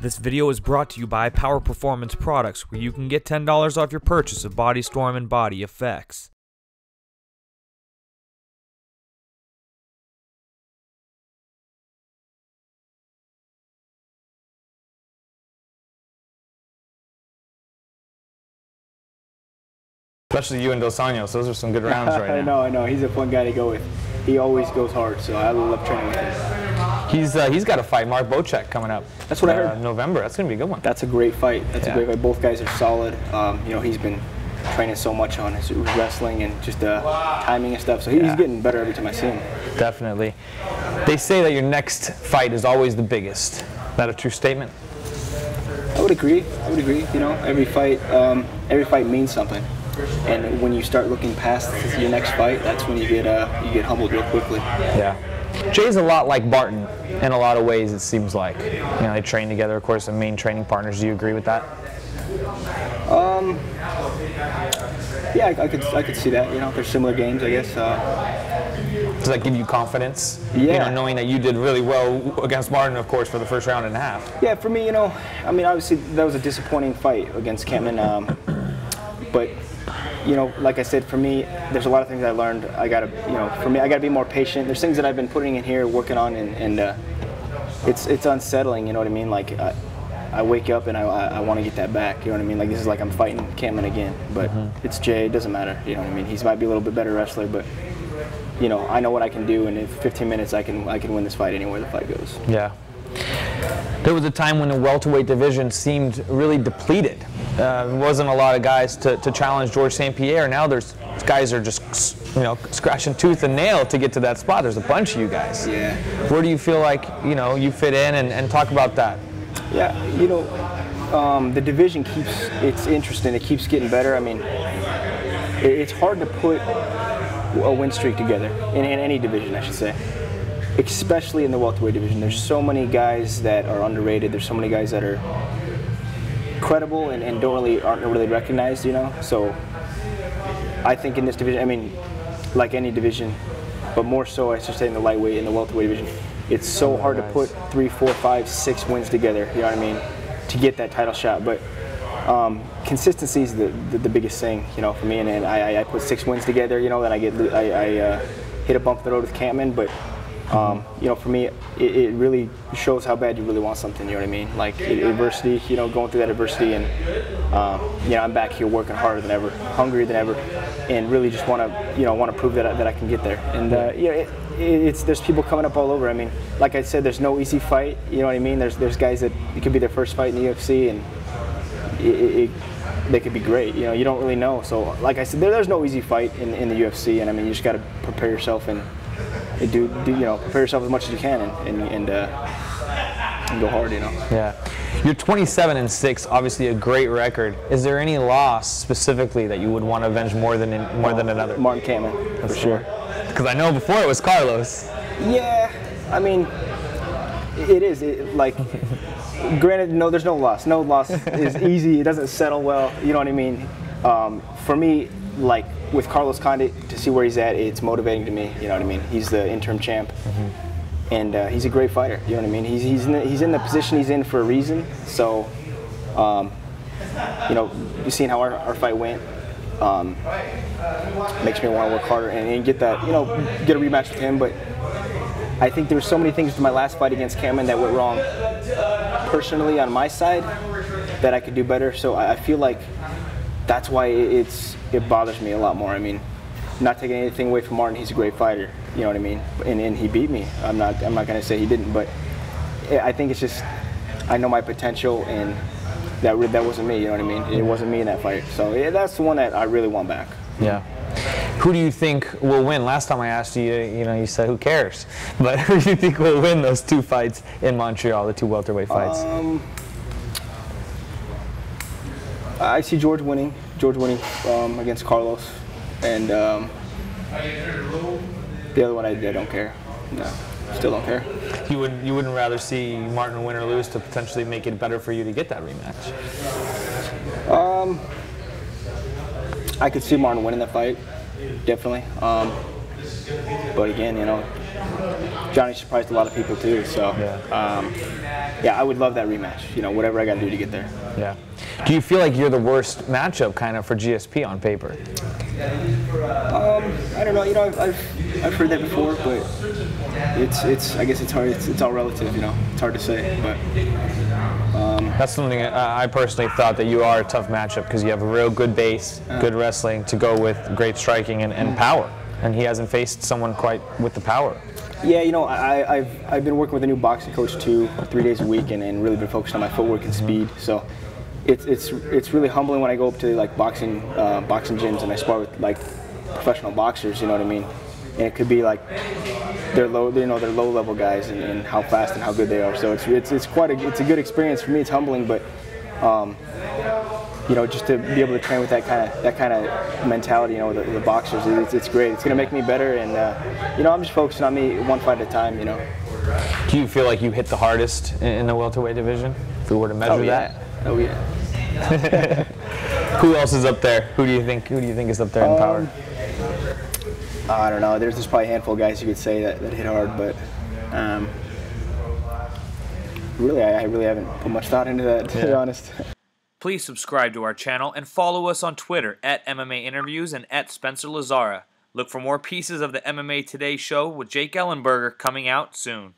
This video is brought to you by Power Performance Products, where you can get $10 off your purchase of Body Storm and Body Effects. Especially you and Dos Anjos, those are some good rounds right now. I know. He's a fun guy to go with. He always goes hard, so I love training with him. He's got a fight, Mark Bocek, coming up. That's what I heard. November. That's going to be a good one. That's a great fight. That's a great fight. Both guys are solid. He's been training so much on his wrestling and just timing and stuff, so he's getting better every time I see him. Definitely. They say that your next fight is always the biggest. Is that a true statement? I would agree. You know, every fight means something. And when you start looking past your next fight, that's when you get humbled real quickly. Yeah. Jay's a lot like Barton in a lot of ways, it seems like. You know, they train together, of course, and main training partners. Do you agree with that? Yeah, I could see that. You know, they're similar games, I guess. Does that give you confidence? Yeah. You know, knowing that you did really well against Martin, of course, for the first round and a half. Yeah, for me, you know, I mean, obviously that was a disappointing fight against Kampmann, but. You know, like I said, for me, there's a lot of things I learned. I gotta be more patient. There's things that I've been putting in here, working on, and it's unsettling. You know what I mean? Like I wake up and I want to get that back. You know what I mean? Like this is like I'm fighting Kampmann again, but it's Jay. It doesn't matter. You know what I mean? He might be a little bit better wrestler, but you know, I know what I can do, and in 15 minutes I can win this fight anywhere the fight goes. Yeah. There was a time when the welterweight division seemed really depleted. There wasn't a lot of guys to challenge Georges St-Pierre. Now there's guys are just, you know, scratching tooth and nail to get to that spot. There's a bunch of you guys. Yeah. Where do you feel like, you know, you fit in, and talk about that? Yeah, you know, the division it's interesting. It keeps getting better. I mean, it's hard to put a win streak together in any division, I should say. Especially in the welterweight division. There's so many guys that are underrated. There's so many guys that are credible and aren't really recognized, you know. So I think in this division, I mean, like any division, but more so I should say in the lightweight and the welterweight division, it's so hard to put 3, 4, 5, 6 wins together, you know what I mean, to get that title shot. But consistency is the biggest thing, you know, for me. And I put 6 wins together, you know, then I hit a bump in the road with Kampmann, but you know, for me, it really shows how bad you really want something, you know what I mean? Like adversity, you know, going through that adversity, and you know, I'm back here working harder than ever, hungrier than ever, and really just want to prove that I can get there. And you know, there's people coming up all over. I mean, like I said, there's no easy fight, you know what I mean? There's guys that it could be their first fight in the UFC, and they could be great. You know, you don't really know. So, like I said, there's no easy fight in the UFC, and I mean, you just got to prepare yourself and you know, prepare yourself as much as you can and go hard, you know. Yeah. You're 27-6, obviously a great record. Is there any loss specifically that you would want to avenge more than another? Martin Kampmann, for sure. Because I know before it was Carlos. Yeah, I mean, it is. Like, granted, no, there's no loss. No loss is easy. It doesn't settle well. You know what I mean? For me, like with Carlos Condit, to see where he's at, it's motivating to me. You know what I mean? He's the interim champ, and he's a great fighter. You know what I mean? He's in the position he's in for a reason. So, you know, you've seen how our fight went. Makes me want to work harder and get that, you know, get a rematch with him. But I think there's so many things to my last fight against Kampmann that went wrong personally on my side that I could do better. So I feel like that's why it bothers me a lot more. I mean, not taking anything away from Martin, he's a great fighter. You know what I mean? And he beat me. I'm not gonna say he didn't, but I think it's just I know my potential, and that wasn't me. You know what I mean? It wasn't me in that fight. So yeah, that's the one that I really want back. Yeah. Who do you think will win? Last time I asked you, you know, you said who cares? But who do you think will win those 2 fights in Montreal, the 2 welterweight fights? I see George winning against Carlos, and the other one I don't care. No, still don't care. You wouldn't rather see Martin win or lose to potentially make it better for you to get that rematch? I could see Martin winning that fight, definitely. But again, you know, Johnny surprised a lot of people too. So yeah, I would love that rematch. You know, whatever I got to do to get there. Yeah. Do you feel like you're the worst matchup kind of for GSP on paper? I don't know. You know, I've heard that before, but it's I guess it's hard. It's all relative. You know, it's hard to say. But that's something I personally thought that you are a tough matchup because you have a real good base, good wrestling to go with great striking and power. And he hasn't faced someone quite with the power. Yeah, you know, I've been working with a new boxing coach 3 days a week, and really been focused on my footwork and speed. So it's really humbling when I go up to like boxing gyms and I spar with like professional boxers. You know what I mean? And it could be like they're low level guys and how fast and how good they are. So it's a good experience for me. It's humbling, but you know, just to be able to train with that kind of mentality, you know, the boxers, it's great. It's gonna make me better, and you know, I'm just focusing on me one fight at a time. You know. Do you feel like you hit the hardest in the welterweight division? If we were to measure that. Oh yeah. Who else is up there? Who do you think is up there in power? I don't know. There's probably a handful of guys you could say that hit hard, but really, I really haven't put much thought into that, to be honest. Please subscribe to our channel and follow us on Twitter at MMA Interviews and at Spencer Lazara. Look for more pieces of the MMA Today show with Jake Ellenberger coming out soon.